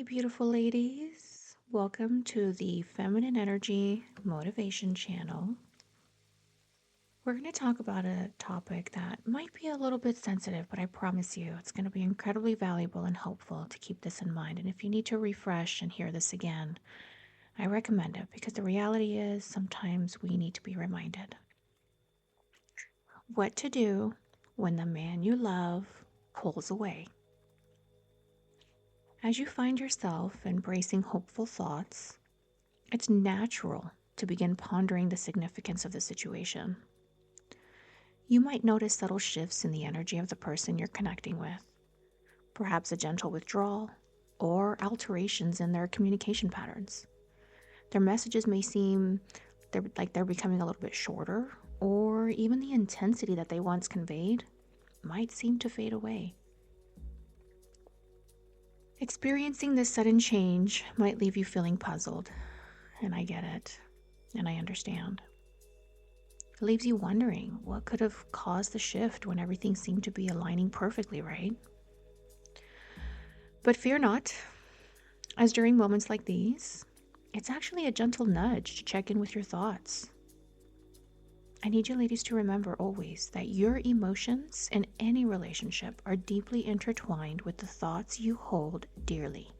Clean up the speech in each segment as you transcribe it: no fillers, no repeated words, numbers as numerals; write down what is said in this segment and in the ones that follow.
beautiful ladies. Welcome to the Feminine Energy Motivation Channel. We're going to talk about a topic that might be a little bit sensitive, but I promise you it's going to be incredibly valuable and helpful to keep this in mind. And if you need to refresh and hear this again, I recommend it because the reality is sometimes we need to be reminded. What to do when the man you love pulls away. As you find yourself embracing hopeful thoughts, it's natural to begin pondering the significance of the situation. You might notice subtle shifts in the energy of the person you're connecting with, perhaps a gentle withdrawal or alterations in their communication patterns. Their messages may seem they're becoming a little bit shorter, or even the intensity that they once conveyed might seem to fade away. Experiencing this sudden change might leave you feeling puzzled, and I get it, and I understand. It leaves you wondering what could have caused the shift when everything seemed to be aligning perfectly, right? But fear not, as during moments like these, it's actually a gentle nudge to check in with your thoughts. I need you ladies to remember always that your emotions in any relationship are deeply intertwined with the thoughts you hold dearly.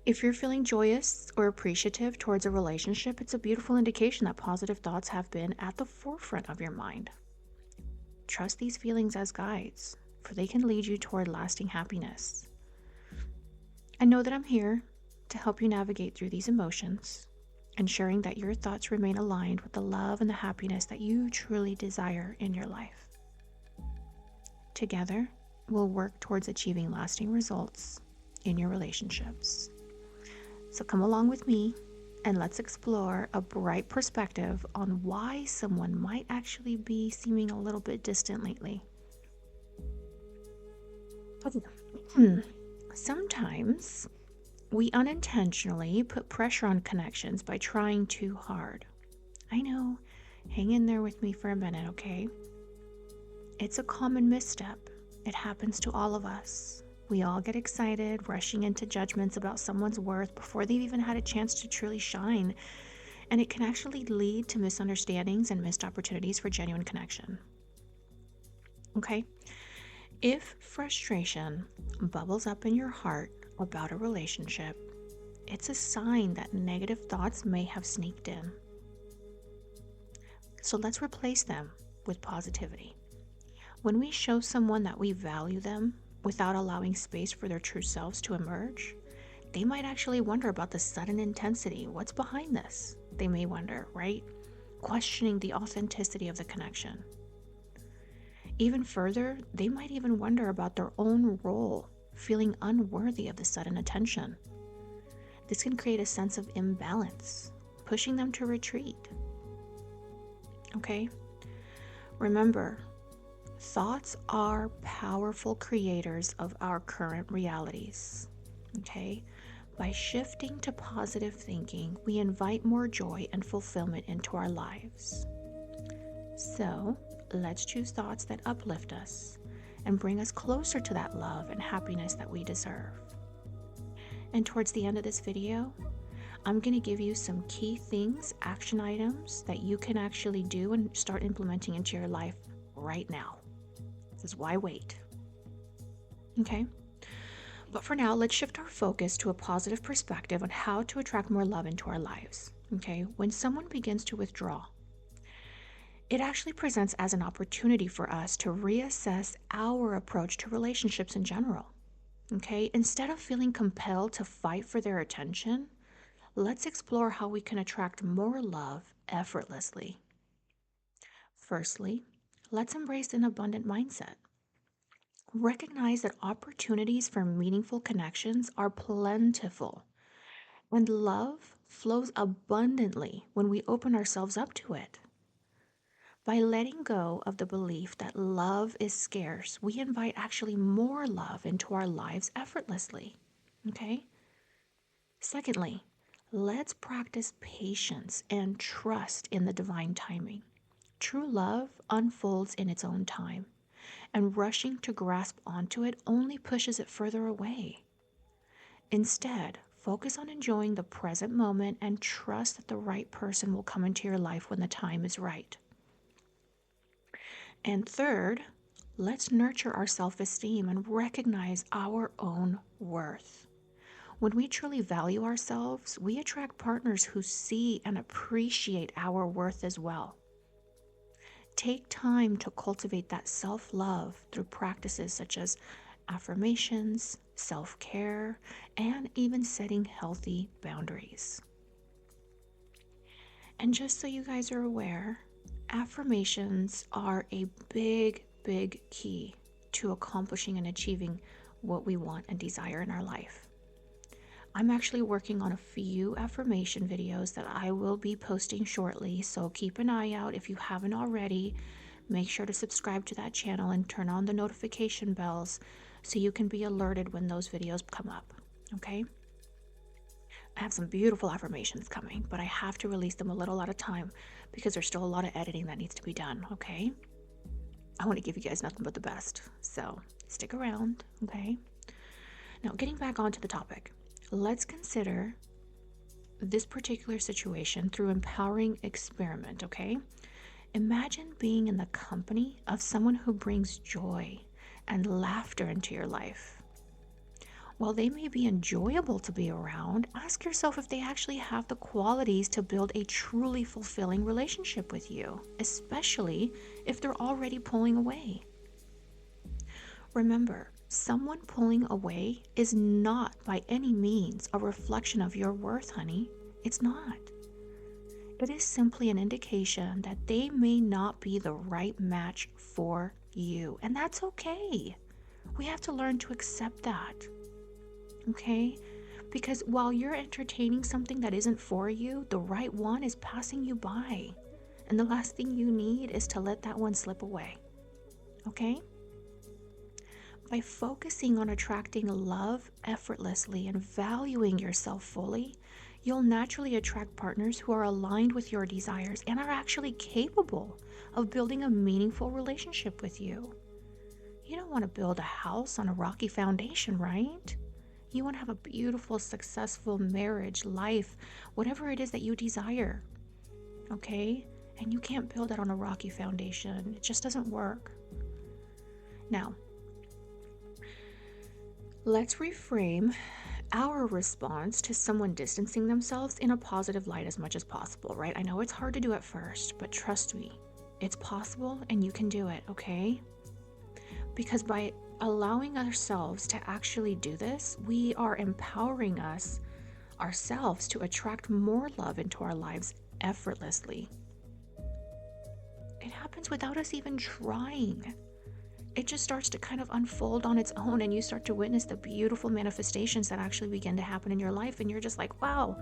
If you're feeling joyous or appreciative towards a relationship, it's a beautiful indication that positive thoughts have been at the forefront of your mind. Trust these feelings as guides, for they can lead you toward lasting happiness. And know that I'm here to help you navigate through these emotions, ensuring that your thoughts remain aligned with the love and the happiness that you truly desire in your life. Together, we'll work towards achieving lasting results in your relationships. So come along with me and let's explore a bright perspective on why someone might actually be seeming a little bit distant lately. Sometimes we unintentionally put pressure on connections by trying too hard. I know, hang in there with me for a minute, okay? It's a common misstep. It happens to all of us. We all get excited, rushing into judgments about someone's worth before they've even had a chance to truly shine, and it can actually lead to misunderstandings and missed opportunities for genuine connection. Okay? If frustration bubbles up in your heart about a relationship, it's a sign that negative thoughts may have sneaked in. So let's replace them with positivity. When we show someone that we value them without allowing space for their true selves to emerge, they might actually wonder about the sudden intensity. What's behind this? They may wonder, right? Questioning the authenticity of the connection. Even further, they might even wonder about their own role, feeling unworthy of the sudden attention. This can create a sense of imbalance, pushing them to retreat. Okay? Remember, thoughts are powerful creators of our current realities. Okay? By shifting to positive thinking, we invite more joy and fulfillment into our lives. So, let's choose thoughts that uplift us and bring us closer to that love and happiness that we deserve. And towards the end of this video, I'm going to give you some key things, action items that you can actually do and start implementing into your life right now. This is why wait. Okay? But for now, let's shift our focus to a positive perspective on how to attract more love into our lives. Okay? When someone begins to withdraw, it actually presents as an opportunity for us to reassess our approach to relationships in general. Okay? Instead of feeling compelled to fight for their attention, let's explore how we can attract more love effortlessly. Firstly, let's embrace an abundant mindset. Recognize that opportunities for meaningful connections are plentiful, and love flows abundantly when we open ourselves up to it. By letting go of the belief that love is scarce, we invite actually more love into our lives effortlessly. Okay? Secondly, let's practice patience and trust in the divine timing. True love unfolds in its own time, and rushing to grasp onto it only pushes it further away. Instead, focus on enjoying the present moment and trust that the right person will come into your life when the time is right. And third, let's nurture our self esteem and recognize our own worth. When we truly value ourselves, we attract partners who see and appreciate our worth as well. Take time to cultivate that self love through practices such as affirmations, self care, and even setting healthy boundaries. And just so you guys are aware, affirmations are a big, big key to accomplishing and achieving what we want and desire in our life. I'm actually working on a few affirmation videos that I will be posting shortly, so keep an eye out if you haven't already. Make sure to subscribe to that channel and turn on the notification bells so you can be alerted when those videos come up, okay? I have some beautiful affirmations coming, but I have to release them a little at a time because there's still a lot of editing that needs to be done, okay? I want to give you guys nothing but the best, so stick around, okay? Now, getting back onto the topic, let's consider this particular situation through empowering experiment, okay? Imagine being in the company of someone who brings joy and laughter into your life. While they may be enjoyable to be around, ask yourself if they actually have the qualities to build a truly fulfilling relationship with you, especially if they're already pulling away. Remember, someone pulling away is not by any means a reflection of your worth, honey. It's not. It is simply an indication that they may not be the right match for you, and that's okay. We have to learn to accept that. Okay? Because while you're entertaining something that isn't for you, the right one is passing you by. And the last thing you need is to let that one slip away. Okay? By focusing on attracting love effortlessly and valuing yourself fully, you'll naturally attract partners who are aligned with your desires and are actually capable of building a meaningful relationship with you. You don't want to build a house on a rocky foundation, right? You want to have a beautiful, successful marriage, life, whatever it is that you desire, okay? And you can't build that on a rocky foundation. It just doesn't work. Now, let's reframe our response to someone distancing themselves in a positive light as much as possible, right? I know it's hard to do at first, but trust me, it's possible and you can do it, okay? Because by allowing ourselves to actually do this, we are empowering ourselves to attract more love into our lives effortlessly. It happens without us even trying. It just starts to kind of unfold on its own, and you start to witness the beautiful manifestations that actually begin to happen in your life, and you're just like, wow.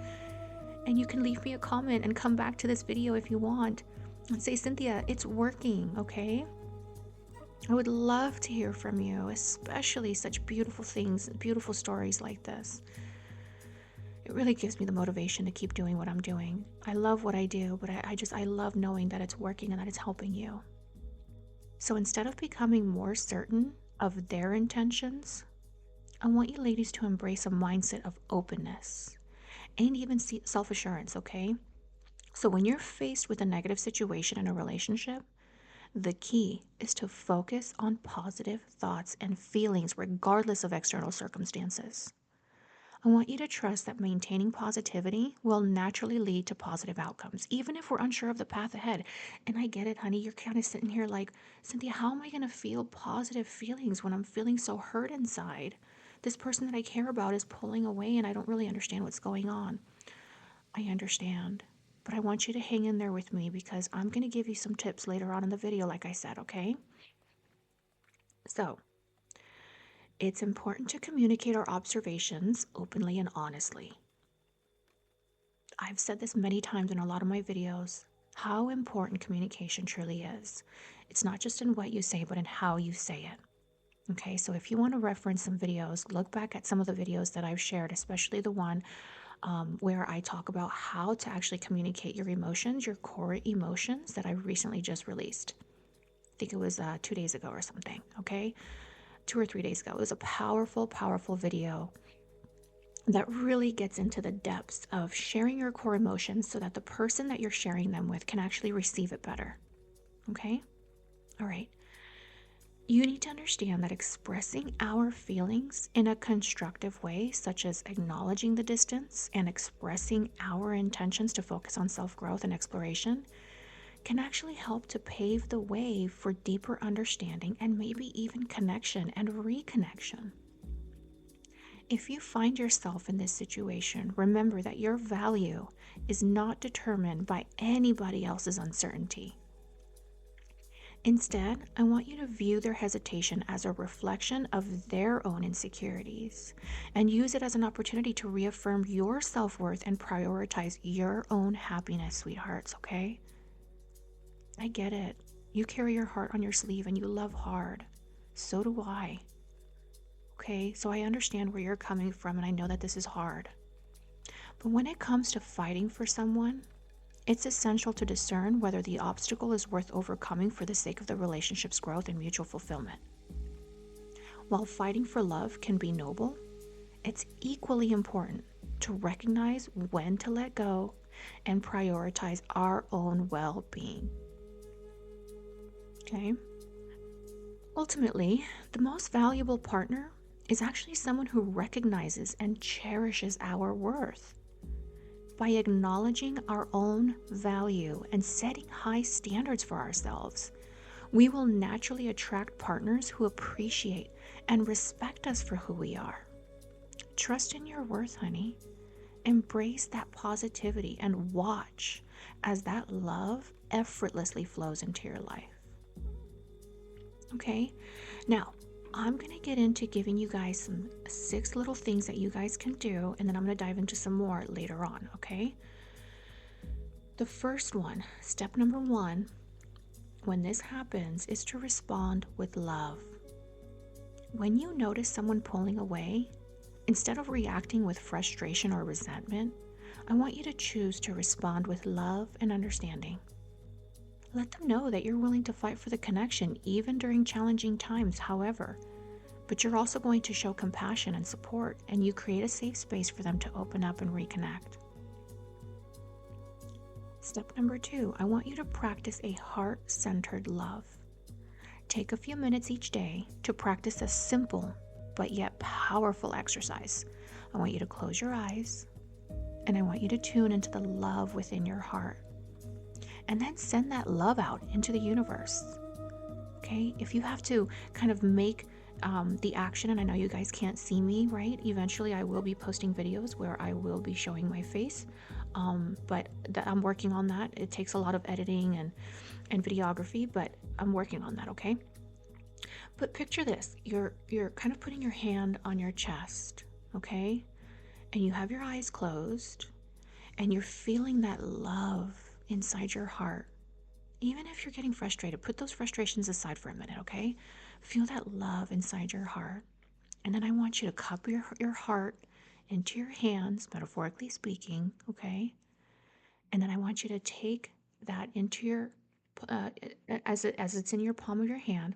And you can leave me a comment and come back to this video if you want and say, Cynthia, it's working, okay? I would love to hear from you, especially such beautiful things, beautiful stories like this. It really gives me the motivation to keep doing what I'm doing. I love what I do, but I love knowing that it's working and that it's helping you. So instead of becoming more certain of their intentions, I want you ladies to embrace a mindset of openness and even self-assurance, okay? So when you're faced with a negative situation in a relationship, the key is to focus on positive thoughts and feelings regardless of external circumstances. I want you to trust that maintaining positivity will naturally lead to positive outcomes, even if we're unsure of the path ahead. And I get it, honey. You're kind of sitting here like, Cynthia, how am I going to feel positive feelings when I'm feeling so hurt inside? This person that I care about is pulling away and I don't really understand what's going on. I understand. But I want you to hang in there with me because I'm going to give you some tips later on in the video, like I said, okay? So, it's important to communicate our observations openly and honestly. I've said this many times in a lot of my videos, how important communication truly is. It's not just in what you say, but in how you say it. Okay, so if you want to reference some videos, look back at some of the videos that I've shared, especially the one where I talk about how to actually communicate your emotions, your core emotions that I recently just released. I think it was 2 days ago or something, okay? 2 or 3 days ago. It was a powerful, powerful video that really gets into the depths of sharing your core emotions so that the person that you're sharing them with can actually receive it better. Okay? All right. You need to understand that expressing our feelings in a constructive way, such as acknowledging the distance and expressing our intentions to focus on self growth and exploration, can actually help to pave the way for deeper understanding and maybe even connection and reconnection. If you find yourself in this situation, remember that your value is not determined by anybody else's uncertainty. Instead, I want you to view their hesitation as a reflection of their own insecurities and use it as an opportunity to reaffirm your self worth and prioritize your own happiness, sweethearts, okay? I get it. You carry your heart on your sleeve and you love hard. So do I. Okay, so I understand where you're coming from and I know that this is hard. But when it comes to fighting for someone, it's essential to discern whether the obstacle is worth overcoming for the sake of the relationship's growth and mutual fulfillment. While fighting for love can be noble, it's equally important to recognize when to let go and prioritize our own well being. Okay? Ultimately, the most valuable partner is actually someone who recognizes and cherishes our worth. By acknowledging our own value and setting high standards for ourselves, we will naturally attract partners who appreciate and respect us for who we are. Trust in your worth, honey. Embrace that positivity and watch as that love effortlessly flows into your life. Okay? Now, I'm going to get into giving you guys some 6 little things that you guys can do, and then I'm going to dive into some more later on, okay? The first one, step number 1, when this happens, is to respond with love. When you notice someone pulling away, instead of reacting with frustration or resentment, I want you to choose to respond with love and understanding. Let them know that you're willing to fight for the connection even during challenging times, however, but you're also going to show compassion and support, and you create a safe space for them to open up and reconnect. Step number 2, I want you to practice a heart-centered love. Take a few minutes each day to practice a simple but yet powerful exercise. I want you to close your eyes, and I want you to tune into the love within your heart. And then send that love out into the universe. Okay? If you have to kind of make the action, and I know you guys can't see me, right? Eventually I will be posting videos where I will be showing my face. But I'm working on that. It takes a lot of editing and videography, but I'm working on that, okay? But picture this. You're kind of putting your hand on your chest, okay? And you have your eyes closed, and you're feeling that love inside your heart. Even if you're getting frustrated, put those frustrations aside for a minute, okay? Feel that love inside your heart. And then I want you to cup your heart into your hands, metaphorically speaking, okay? And then I want you to take that into your, as it's in your palm of your hand,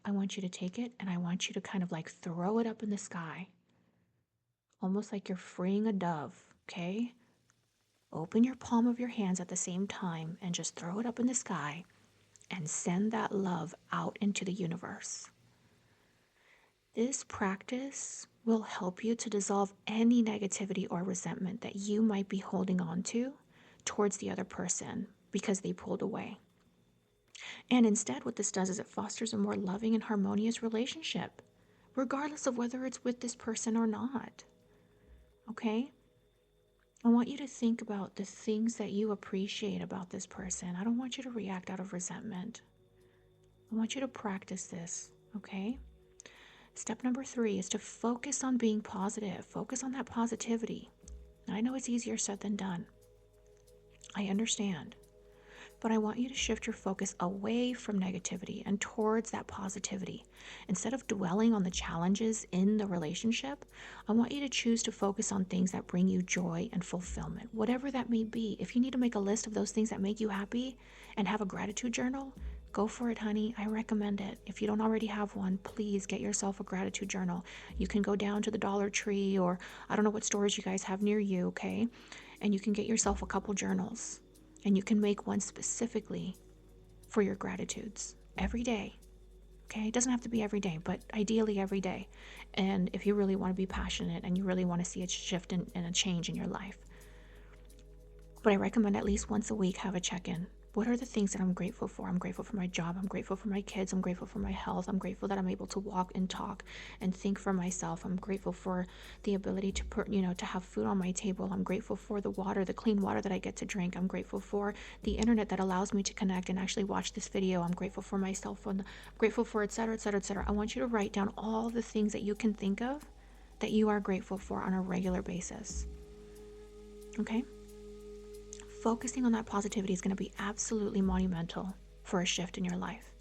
I want you to take it and I want you to kind of like throw it up in the sky, almost like you're freeing a dove, okay? Open your palm of your hands at the same time and just throw it up in the sky and send that love out into the universe. This practice will help you to dissolve any negativity or resentment that you might be holding on to towards the other person because they pulled away. And instead, what this does is it fosters a more loving and harmonious relationship, regardless of whether it's with this person or not. Okay? I want you to think about the things that you appreciate about this person. I don't want you to react out of resentment. I want you to practice this, okay? Step number 3 is to focus on being positive. Focus on that positivity. I know it's easier said than done. I understand. But I want you to shift your focus away from negativity and towards that positivity. Instead of dwelling on the challenges in the relationship, I want you to choose to focus on things that bring you joy and fulfillment, whatever that may be. If you need to make a list of those things that make you happy and have a gratitude journal, Go for it, honey. I recommend it. If you don't already have one, please get yourself a gratitude journal. You can go down to the Dollar Tree, or I don't know what stores you guys have near you, okay? And you can get yourself a couple journals, and you can make one specifically for your gratitudes every day. Okay, it doesn't have to be every day, but ideally every day. And if you really want to be passionate and you really want to see a shift and a change in your life. But I recommend at least once a week have a check-in. What are the things that I'm grateful for? I'm grateful for my job. I'm grateful for my kids. I'm grateful for my health. I'm grateful that I'm able to walk and talk and think for myself. I'm grateful for the ability to to have food on my table. I'm grateful for the water, the clean water that I get to drink. I'm grateful for the internet that allows me to connect and actually watch this video. I'm grateful for my cell phone. I'm grateful for et cetera, et cetera, et cetera. I want you to write down all the things that you can think of that you are grateful for on a regular basis. Okay? Focusing on that positivity is going to be absolutely monumental for a shift in your life.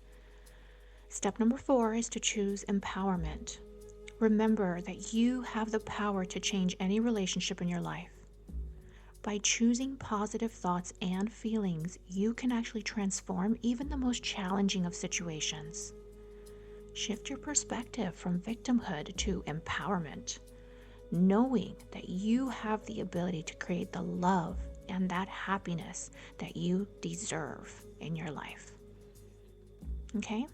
Step number 4 is to choose empowerment. Remember that you have the power to change any relationship in your life. By choosing positive thoughts and feelings, you can actually transform even the most challenging of situations. Shift your perspective from victimhood to empowerment, knowing that you have the ability to create the love and that happiness that you deserve in your life. Okay?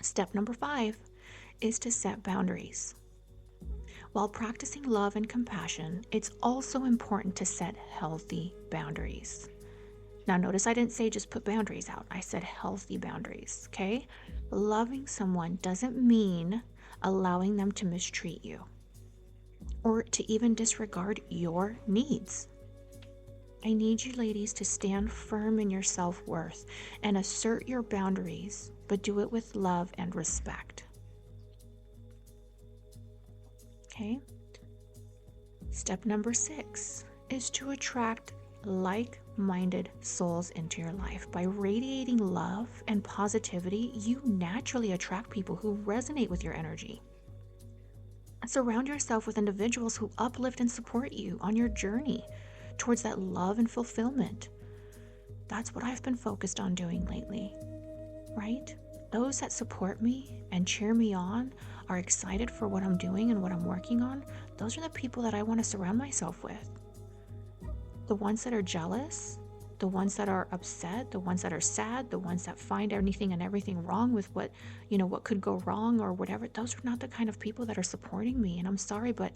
Step number 5 is to set boundaries. While practicing love and compassion, it's also important to set healthy boundaries. Now, notice I didn't say just put boundaries out. I said healthy boundaries, okay? Loving someone doesn't mean allowing them to mistreat you or to even disregard your needs. I need you ladies to stand firm in your self-worth and assert your boundaries, but do it with love and respect. Okay? Step number 6 is to attract like-minded souls into your life. By radiating love and positivity, you naturally attract people who resonate with your energy. Surround yourself with individuals who uplift and support you on your journey towards that love and fulfillment. That's what I've been focused on doing lately, right? Those that support me and cheer me on, are excited for what I'm doing and what I'm working on, those are the people that I want to surround myself with. The ones that are jealous, the ones that are upset, the ones that are sad, the ones that find anything and everything wrong with what could go wrong or whatever, those are not the kind of people that are supporting me. And I'm sorry, but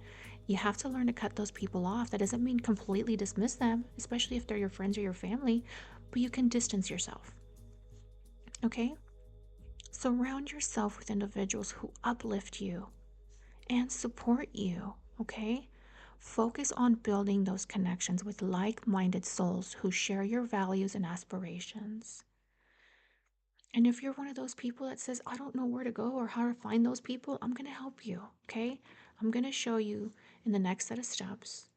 you have to learn to cut those people off. That doesn't mean completely dismiss them, especially if they're your friends or your family, but you can distance yourself. Okay? Surround yourself with individuals who uplift you and support you, okay? Focus on building those connections with like-minded souls who share your values and aspirations. And if you're one of those people that says, I don't know where to go or how to find those people, I'm going to help you, okay? I'm going to show you in the next set of steps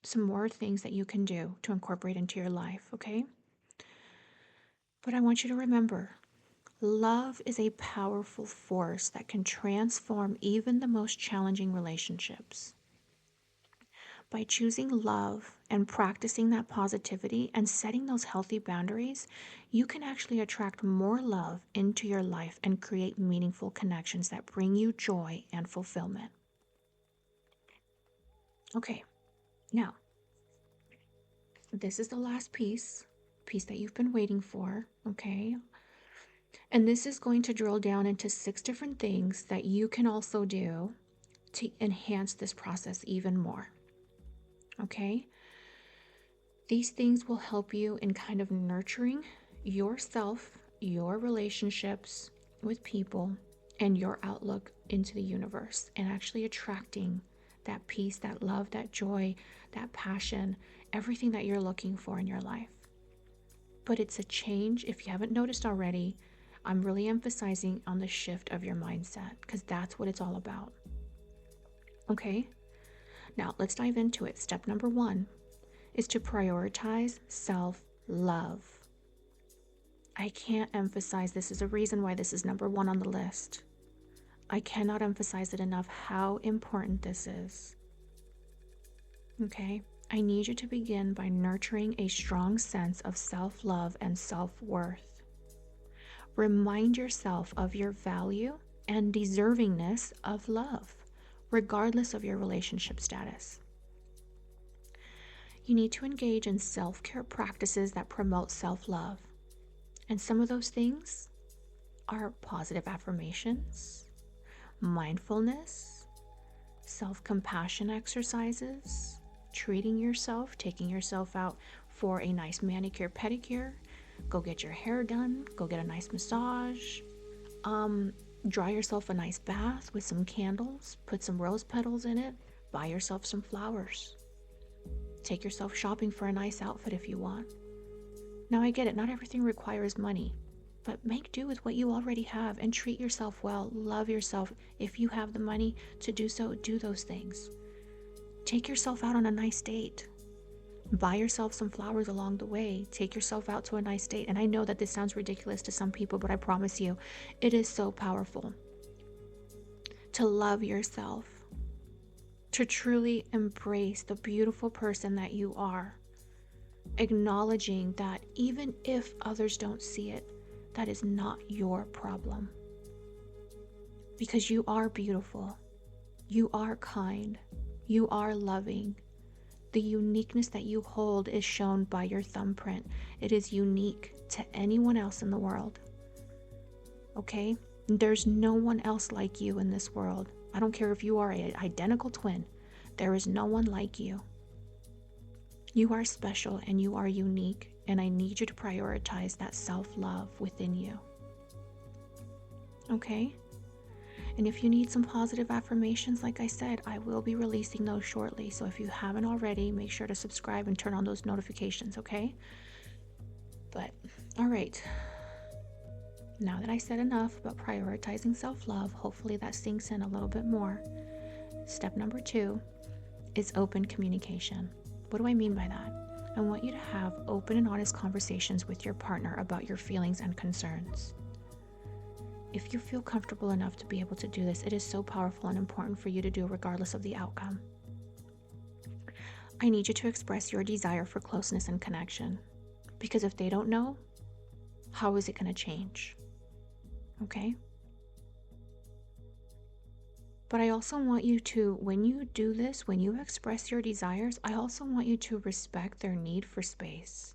some more things that you can do to incorporate into your life, okay? But I want you to remember, love is a powerful force that can transform even the most challenging relationships. By choosing love and practicing that positivity and setting those healthy boundaries, you can actually attract more love into your life and create meaningful connections that bring you joy and fulfillment. Okay, now, this is the last piece that you've been waiting for, okay? And this is going to drill down into 6 different things that you can also do to enhance this process even more. Okay? These things will help you in kind of nurturing yourself, your relationships with people, and your outlook into the universe, and actually attracting that peace, that love, that joy, that passion, everything that you're looking for in your life. But it's a change. If you haven't noticed already, I'm really emphasizing on the shift of your mindset because that's what it's all about. Okay? Now, let's dive into it. Step number 1 is to prioritize self-love. I can't emphasize this is a reason why this is number 1 on the list. I cannot emphasize it enough how important this is. Okay? I need you to begin by nurturing a strong sense of self-love and self-worth. Remind yourself of your value and deservingness of love, regardless of your relationship status. You need to engage in self-care practices that promote self-love. And some of those things are positive affirmations, mindfulness, self-compassion exercises, treating yourself, taking yourself out for a nice manicure, pedicure, go get your hair done, go get a nice massage, draw yourself a nice bath with some candles, put some rose petals in it, buy yourself some flowers. Take yourself shopping for a nice outfit if you want. Now I get it, not everything requires money, but make do with what you already have and treat yourself well, love yourself. If you have the money to do so, do those things. Take yourself out on a nice date. Buy yourself some flowers along the way. Take yourself out to a nice date. And I know that this sounds ridiculous to some people, but I promise you, it is so powerful to love yourself, to truly embrace the beautiful person that you are, acknowledging that even if others don't see it, that is not your problem. Because you are beautiful, you are kind, you are loving. The uniqueness that you hold is shown by your thumbprint. It is unique to anyone else in the world. Okay? There's no one else like you in this world. I don't care if you are an identical twin. There is no one like you. You are special and you are unique, and I need you to prioritize that self-love within you. Okay? And if you need some positive affirmations, like I said, I will be releasing those shortly. So if you haven't already, make sure to subscribe and turn on those notifications, okay? But, all right. Now that I said enough about prioritizing self-love, hopefully that sinks in a little bit more. Step number 2 is open communication. What do I mean by that? I want you to have open and honest conversations with your partner about your feelings and concerns. If you feel comfortable enough to be able to do this, it is so powerful and important for you to do regardless of the outcome. I need you to express your desire for closeness and connection, because if they don't know, how is it going to change? Okay? But I also want you to, when you do this, when you express your desires, I also want you to respect their need for space.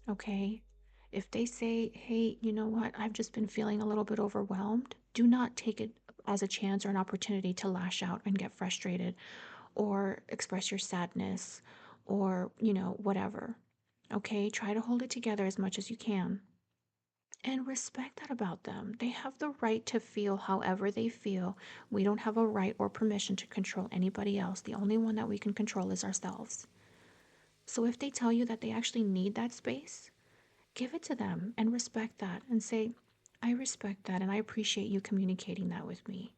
Okay? If they say, hey, you know what, I've just been feeling a little bit overwhelmed, do not take it as a chance or an opportunity to lash out and get frustrated or express your sadness or, whatever. Okay? Try to hold it together as much as you can. And respect that about them. They have the right to feel however they feel. We don't have a right or permission to control anybody else. The only one that we can control is ourselves. So if they tell you that they actually need that space, give it to them and respect that and say, I respect that and I appreciate you communicating that with me.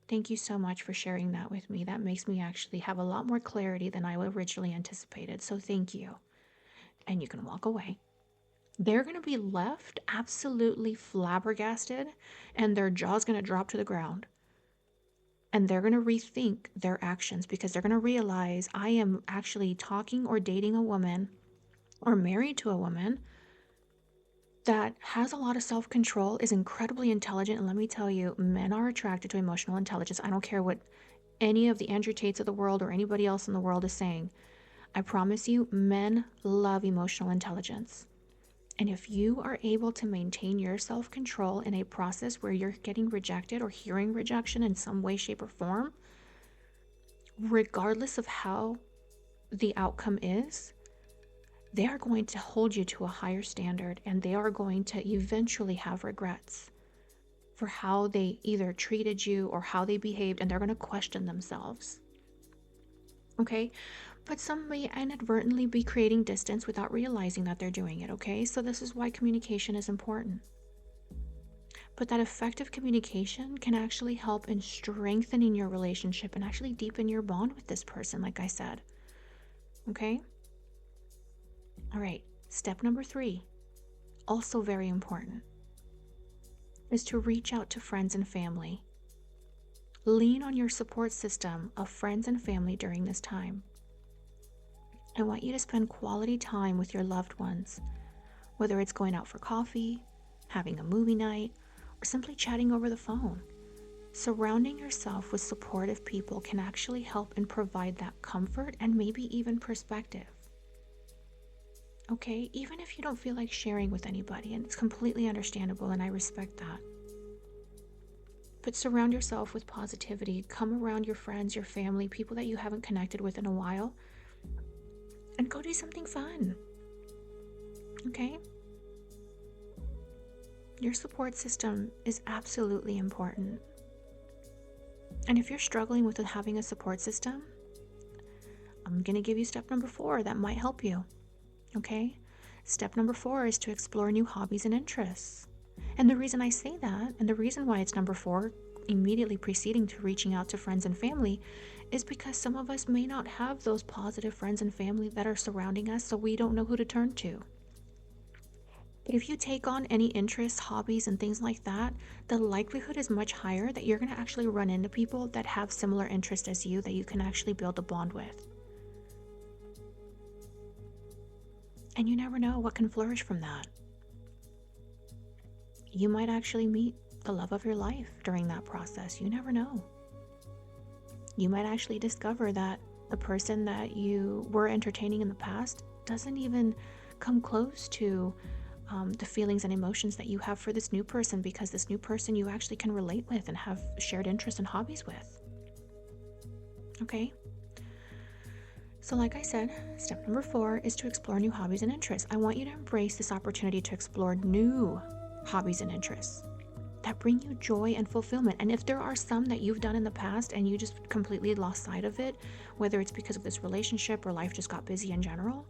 Thank you so much for sharing that with me. That makes me actually have a lot more clarity than I originally anticipated. So thank you. And you can walk away. They're going to be left absolutely flabbergasted and their jaw's going to drop to the ground. And they're going to rethink their actions because they're going to realize I am actually talking or dating a woman or married to a woman that has a lot of self-control, is incredibly intelligent. And let me tell you, men are attracted to emotional intelligence. I don't care what any of the Andrew Tates of the world or anybody else in the world is saying. I promise you, men love emotional intelligence. And if you are able to maintain your self-control in a process where you're getting rejected or hearing rejection in some way, shape, or form, regardless of how the outcome is, they are going to hold you to a higher standard and they are going to eventually have regrets for how they either treated you or how they behaved, and they're going to question themselves. Okay? But some may inadvertently be creating distance without realizing that they're doing it, okay? So this is why communication is important. But that effective communication can actually help in strengthening your relationship and actually deepen your bond with this person, like I said. Okay? All right, step number 3, also very important, is to reach out to friends and family. Lean on your support system of friends and family during this time. I want you to spend quality time with your loved ones, whether it's going out for coffee, having a movie night, or simply chatting over the phone. Surrounding yourself with supportive people can actually help and provide that comfort and maybe even perspective. Okay, even if you don't feel like sharing with anybody, and it's completely understandable, and I respect that. But surround yourself with positivity. Come around your friends, your family, people that you haven't connected with in a while, and go do something fun. Okay? Your support system is absolutely important. And if you're struggling with having a support system, I'm going to give you step number 4 that might help you. Okay? Step number 4 is to explore new hobbies and interests. And the reason I say that, and the reason why it's number 4, immediately preceding to reaching out to friends and family, is because some of us may not have those positive friends and family that are surrounding us, so we don't know who to turn to. But if you take on any interests, hobbies, and things like that, the likelihood is much higher that you're going to actually run into people that have similar interests as you that you can actually build a bond with. And you never know what can flourish from that. You might actually meet the love of your life during that process. You never know. You might actually discover that the person that you were entertaining in the past doesn't even come close to the feelings and emotions that you have for this new person, because this new person you actually can relate with and have shared interests and hobbies with. Okay? So like I said, step number 4 is to explore new hobbies and interests. I want you to embrace this opportunity to explore new hobbies and interests that bring you joy and fulfillment. And if there are some that you've done in the past and you just completely lost sight of it, whether it's because of this relationship or life just got busy in general,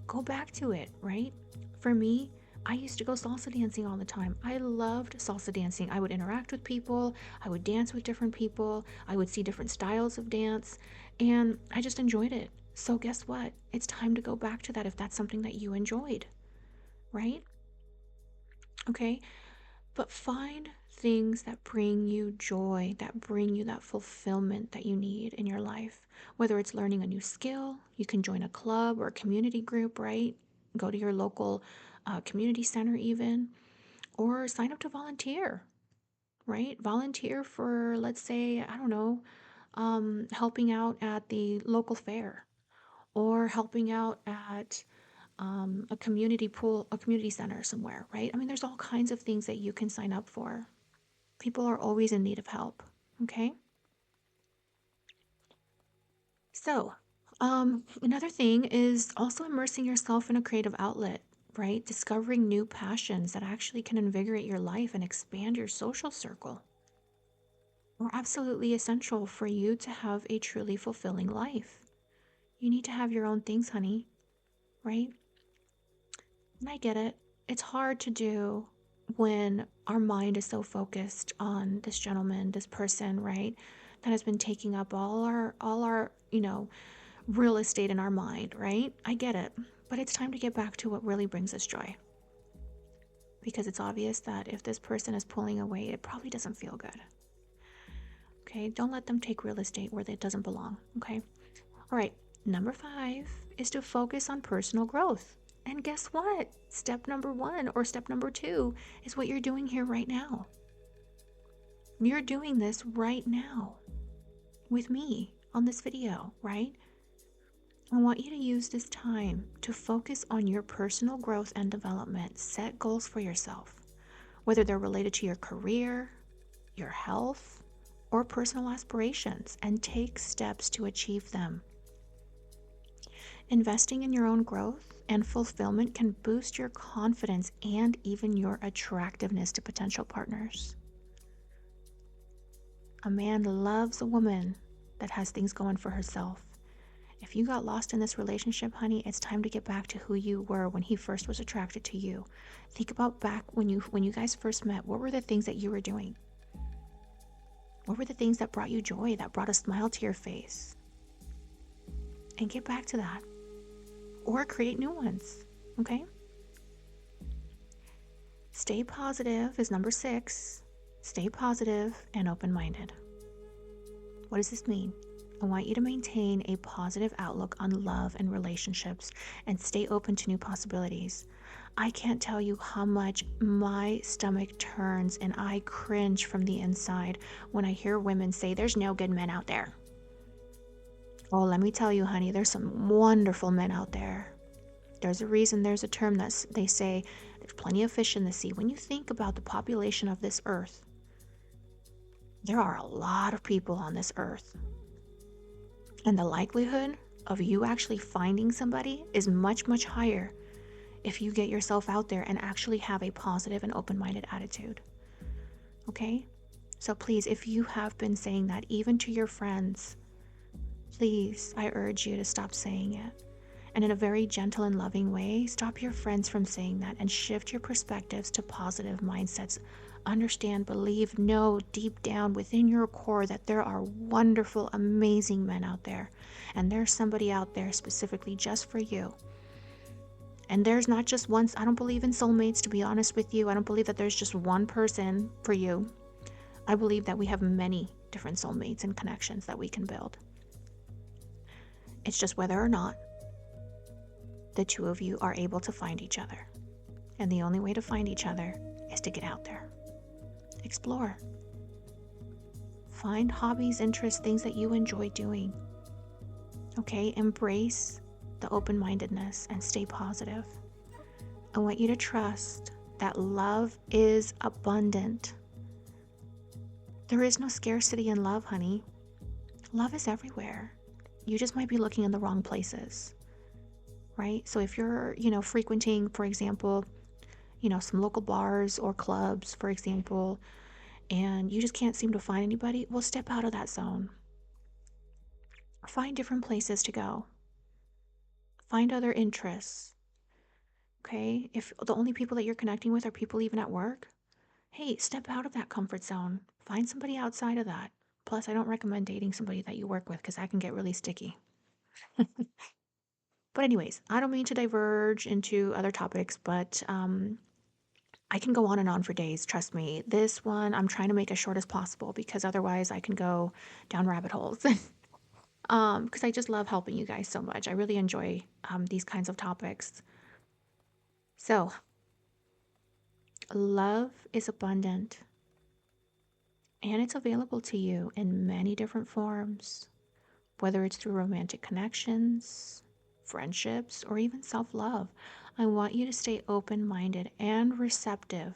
go back to it, right? For me, I used to go salsa dancing all the time. I loved salsa dancing. I would interact with people, I would dance with different people, I would see different styles of dance, and I just enjoyed it. So guess what? It's time to go back to that if that's something that you enjoyed, right? Okay, but find things that bring you joy, that bring you that fulfillment that you need in your life. Whether it's learning a new skill, you can join a club or a community group, right? Go to your local community center, even, or sign up to volunteer, right? Volunteer for, let's say, I don't know, helping out at the local fair, or helping out at a community pool, a community center somewhere, right? I mean, there's all kinds of things that you can sign up for. People are always in need of help, okay? So, another thing is also immersing yourself in a creative outlet, right? Discovering new passions that actually can invigorate your life and expand your social circle are absolutely essential for you to have a truly fulfilling life. You need to have your own things, honey, right? And I get it. It's hard to do when our mind is so focused on this gentleman, this person, right? That has been taking up all our, real estate in our mind, right? I get it. But it's time to get back to what really brings us joy. Because it's obvious that if this person is pulling away, it probably doesn't feel good. Okay? Don't let them take real estate where it doesn't belong, okay? All right. Number 5 is to focus on personal growth. And guess what? Step number 1 or step number 2 is what you're doing here right now. You're doing this right now with me on this video, right? I want you to use this time to focus on your personal growth and development. Set goals for yourself, whether they're related to your career, your health, or personal aspirations, and take steps to achieve them. Investing in your own growth and fulfillment can boost your confidence and even your attractiveness to potential partners. A man loves a woman that has things going for herself. If you got lost in this relationship, honey, it's time to get back to who you were when he first was attracted to you. Think about back when you guys first met. What were the things that you were doing? What were the things that brought you joy, that brought a smile to your face? And get back to that. Or create new ones, okay? Stay positive is number 6. Stay positive and open-minded. What does this mean? I want you to maintain a positive outlook on love and relationships and stay open to new possibilities. I can't tell you how much my stomach turns and I cringe from the inside when I hear women say there's no good men out there. Oh, let me tell you, honey, there's some wonderful men out there. There's a reason there's a term that they say there's plenty of fish in the sea. When you think about the population of this earth, there are a lot of people on this earth. And the likelihood of you actually finding somebody is much, much higher if you get yourself out there and actually have a positive and open-minded attitude. Okay? So please, if you have been saying that even to your friends, please, I urge you to stop saying it. And in a very gentle and loving way, stop your friends from saying that and shift your perspectives to positive mindsets. Understand, believe, know deep down within your core that there are wonderful, amazing men out there. And there's somebody out there specifically just for you. And there's not just one. I don't believe in soulmates, to be honest with you. I don't believe that there's just one person for you. I believe that we have many different soulmates and connections that we can build. It's just whether or not the two of you are able to find each other. And the only way to find each other is to get out there. Explore. Find hobbies, interests, things that you enjoy doing. Okay? Embrace the open-mindedness and stay positive. I want you to trust that love is abundant. There is no scarcity in love, honey. Love is everywhere. You just might be looking in the wrong places. Right? So if you're, frequenting, for example, some local bars or clubs, for example, and you just can't seem to find anybody, well, step out of that zone. Find different places to go. Find other interests. Okay? If the only people that you're connecting with are people even at work, hey, step out of that comfort zone. Find somebody outside of that. Plus, I don't recommend dating somebody that you work with because that can get really sticky. But anyways, I don't mean to diverge into other topics, but I can go on and on for days, trust me. This one, I'm trying to make as short as possible because otherwise I can go down rabbit holes. Because I just love helping you guys so much. I really enjoy these kinds of topics. So, love is abundant and it's available to you in many different forms, whether it's through romantic connections, friendships, or even self-love. I want you to stay open-minded and receptive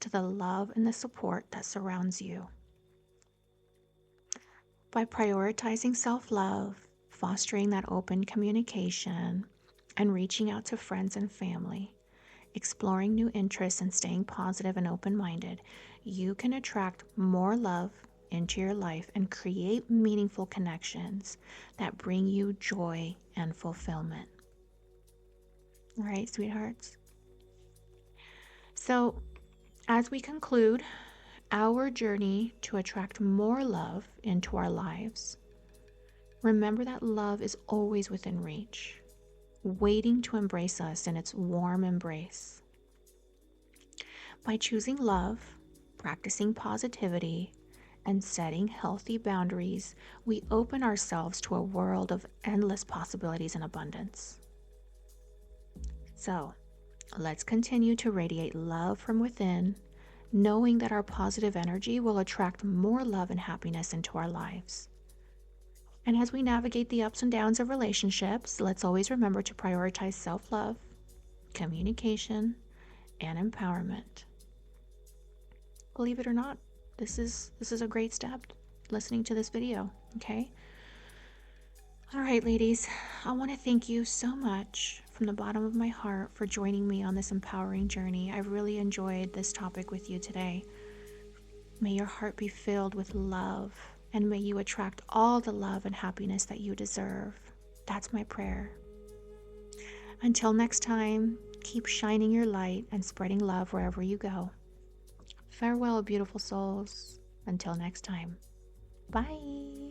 to the love and the support that surrounds you. By prioritizing self-love, fostering that open communication, and reaching out to friends and family, exploring new interests and staying positive and open-minded, you can attract more love into your life and create meaningful connections that bring you joy and fulfillment. All right, sweethearts? So, as we conclude our journey to attract more love into our lives, remember that love is always within reach, waiting to embrace us in its warm embrace. By choosing love, practicing positivity, and setting healthy boundaries, we open ourselves to a world of endless possibilities and abundance. So, let's continue to radiate love from within, knowing that our positive energy will attract more love and happiness into our lives. And as we navigate the ups and downs of relationships, let's always remember to prioritize self-love, communication, and empowerment. Believe it or not, this is a great step, listening to this video, okay? All right, ladies, I want to thank you so much from the bottom of my heart for joining me on this empowering journey. I really enjoyed this topic with you today. May your heart be filled with love, and may you attract all the love and happiness that you deserve. That's my prayer. Until next time, keep shining your light and spreading love wherever you go. Farewell, beautiful souls. Until next time. Bye.